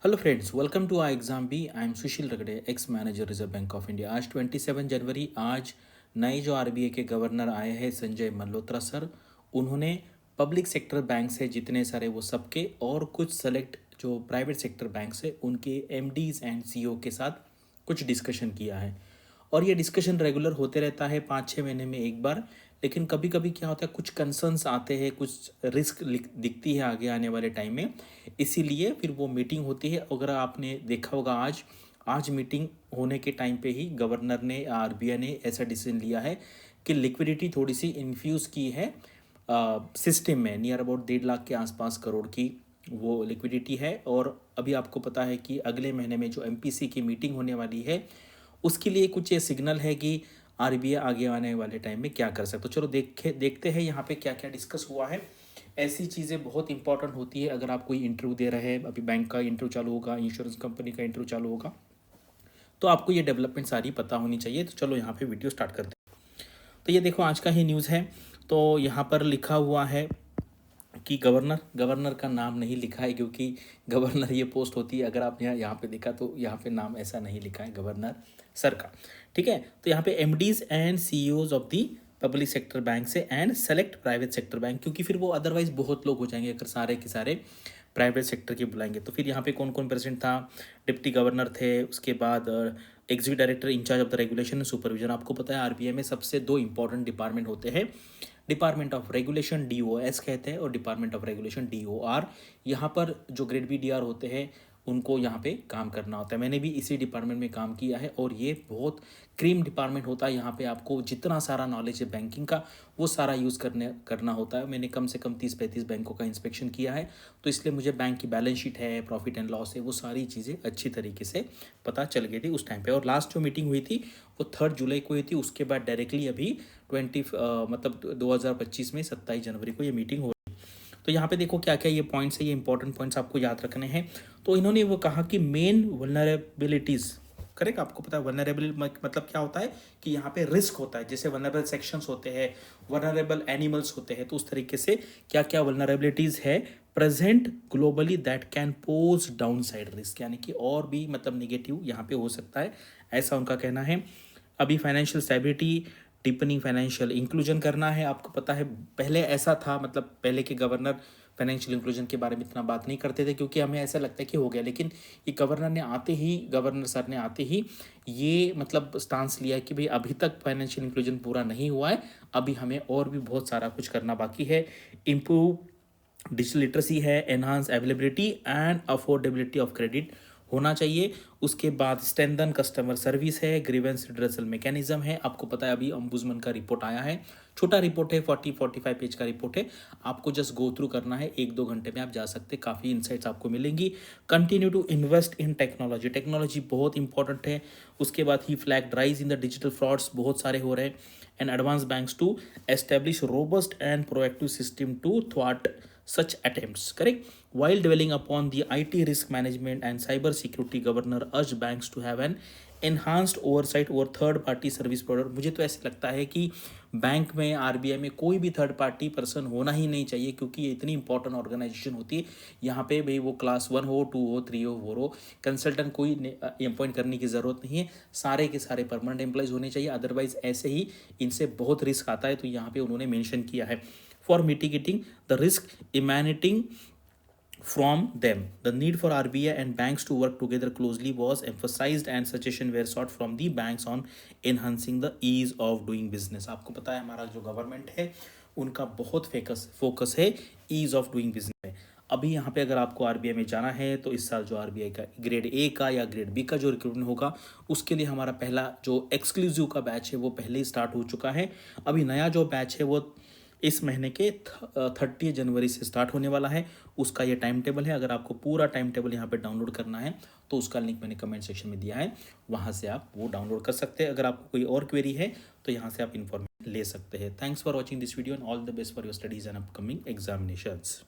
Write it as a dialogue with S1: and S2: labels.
S1: Hello friends, welcome to I exam B. I am Sushil Ragade, ex manager Reserve Bank of India. आज 27 जनवरी, आज नए जो RBI के governor आए हैं संजय मल्होत्रा सर, उन्होंने पब्लिक सेक्टर बैंक से जितने सारे वो सबके और कुछ सेलेक्ट जो प्राइवेट सेक्टर बैंक से उनके एमडीज एंड सीईओ के साथ कुछ डिस्कशन किया है। और ये डिस्कशन रेगुलर होते रहता है 5-6 महीने में एक बार। लेकिन कभी कभी क्या होता है, कुछ कंसर्न्स आते हैं, कुछ रिस्क दिखती है आगे आने वाले टाइम में, इसीलिए फिर वो मीटिंग होती है। अगर आपने देखा होगा, आज मीटिंग होने के टाइम पे ही गवर्नर ने, आरबीआई ने ऐसा डिसीजन लिया है कि लिक्विडिटी थोड़ी सी इन्फ्यूज़ की है सिस्टम में। नियर अबाउट 1.5 लाख के आसपास करोड़ की वो लिक्विडिटी है। और अभी आपको पता है कि अगले महीने में जो एमपीसी की मीटिंग होने वाली है, उसके लिए कुछ ये सिग्नल है कि आरबीआई आगे आने वाले टाइम में क्या कर सकते। तो चलो देखते हैं यहाँ पे क्या क्या डिस्कस हुआ है। ऐसी चीज़ें बहुत इंपॉर्टेंट होती है। अगर आप कोई इंटरव्यू दे रहे हैं, अभी बैंक का इंटरव्यू चालू होगा, इंश्योरेंस कंपनी का इंटरव्यू चालू होगा, तो आपको ये डेवलपमेंट सारी पता होनी चाहिए। तो चलो यहाँ पे वीडियो स्टार्ट करते हैं। तो ये देखो, आज का ही न्यूज़ है। तो यहाँ पर लिखा हुआ है कि गवर्नर का नाम नहीं लिखा है, क्योंकि गवर्नर ये पोस्ट होती है। अगर आप यहाँ पे देखा तो यहाँ पे नाम ऐसा नहीं लिखा है गवर्नर सर का। ठीक है, तो यहाँ पे MDs and CEOs of the public sector bank से and select private sector bank, क्योंकि फिर वो अदरवाइज बहुत लोग हो जाएंगे अगर सारे के सारे प्राइवेट सेक्टर के बुलाएंगे। तो फिर यहाँ पे कौन कौन प्रेसिडेंट था, डिप्टी गवर्नर थे, उसके बाद executive director incharge of the regulation and supervision. आपको पता है आरबीआई में सबसे दो इंपॉर्टेंट डिपार्टमेंट होते हैं, डिपार्टमेंट ऑफ रेगुलेशन डीओएस कहते हैं और डिपार्टमेंट ऑफ रेगुलेशन डीओआर। यहाँ पर जो ग्रेड बी डीआर होते हैं उनको यहाँ पे काम करना होता है। मैंने भी इसी डिपार्टमेंट में काम किया है और ये बहुत क्रीम डिपार्टमेंट होता है। यहाँ पे आपको जितना सारा नॉलेज है बैंकिंग का वो सारा यूज़ करना होता है। मैंने कम से कम 30-35 बैंकों का इंस्पेक्शन किया है, तो इसलिए मुझे बैंक की बैलेंस शीट है, प्रॉफिट एंड लॉस है, वो सारी चीज़ें अच्छी तरीके से पता चल गई थी उस टाइम पे। और लास्ट जो मीटिंग हुई थी वो 3 जुलाई को हुई थी। उसके बाद डायरेक्टली अभी 2025 में 27 जनवरी को ये मीटिंग हो। तो यहाँ पे देखो क्या क्या ये पॉइंट्स है, ये इंपॉर्टेंट पॉइंट्स आपको याद रखने हैं। तो इन्होंने वो कहा कि मेन वल्नरेबिलिटीज़, करेक्ट। आपको पता है वल्नरेबल मतलब क्या होता है कि यहाँ पे रिस्क होता है। जैसे वल्नरेबल सेक्शंस होते हैं, वल्नरेबल एनिमल्स होते हैं, तो उस तरीके से क्या क्या वल्नरेबिलिटीज़ है present globally that can pose down side risk, यानी कि और भी मतलब निगेटिव यहाँ पे हो सकता है, ऐसा उनका कहना है। अभी financial stability, deepening financial inclusion करना है। आपको पता है पहले ऐसा था, मतलब पहले के गवर्नर फाइनेंशियल इंक्लूजन के बारे में इतना बात नहीं करते थे, क्योंकि हमें ऐसा लगता है कि हो गया। लेकिन ये गवर्नर सर ने आते ही ये मतलब स्टांस लिया है कि भाई अभी तक फाइनेंशियल इंक्लूजन पूरा नहीं हुआ है, अभी हमें और भी बहुत सारा कुछ करना बाकी है। इम्प्रूव डिजिटल लिटरेसी है, enhance availability and affordability of credit होना चाहिए। उसके बाद स्ट्रेंथन कस्टमर सर्विस है, ग्रीवेंस रिड्रेसल मैकेनिज्म है। आपको पता है अभी अम्बुड्समैन का रिपोर्ट आया है, छोटा रिपोर्ट है, 40-45 पेज का रिपोर्ट है। आपको जस्ट गो थ्रू करना है, 1-2 घंटे में आप जा सकते, काफ़ी इंसाइट्स आपको मिलेंगी। Continue to invest in technology, technology बहुत इंपॉर्टेंट है। उसके बाद ही flag rise in the digital frauds बहुत सारे हो रहे हैं। And advance banks to establish robust and proactive system to थ्वाट such attempts, correct. While dwelling upon the IT risk management and cyber security, governor urged banks to have an enhanced oversight over third party service provider। मुझे तो ऐसे लगता है कि bank में, RBI में कोई भी थर्ड पार्टी पर्सन होना ही नहीं चाहिए, क्योंकि ये इतनी इंपॉर्टेंट ऑर्गेनाइजेशन होती है। यहाँ पे भाई वो क्लास 1 हो, 2 हो, 3 हो, 4 हो, कंसल्टेंट कोई अपॉइंट करने की ज़रूरत नहीं है। सारे के सारे परमानेंट एम्प्लॉयज़ होने चाहिए, अदरवाइज ऐसे ही इनसे बहुत रिस्क आता है। तो यहाँ पे उन्होंने मेंशन किया है, for mitigating the risk emanating from them, the need for RBI and banks to work together closely was emphasized and suggestions were sought from the banks on enhancing the ease of doing business। आपको पता है हमारा जो government है उनका बहुत focus है ease of doing business में। अभी यहाँ पे अगर आपको आरबीआई में जाना है तो इस साल जो आरबीआई का ग्रेड ए का या ग्रेड बी का जो रिक्रूटमेंट होगा, उसके लिए हमारा पहला जो एक्सक्लूसिव का बैच है वो पहले ही स्टार्ट हो चुका है। अभी नया जो बैच है वो इस महीने के 30 जनवरी से स्टार्ट होने वाला है। उसका ये टाइम टेबल है। अगर आपको पूरा टाइम टेबल यहाँ पे डाउनलोड करना है तो उसका लिंक मैंने कमेंट सेक्शन में दिया है, वहाँ से आप वो डाउनलोड कर सकते हैं। अगर आपको कोई और क्वेरी है तो यहाँ से आप इन्फॉर्मेशन ले सकते हैं। Thanks for watching this video and all the best for your studies and upcoming examinations.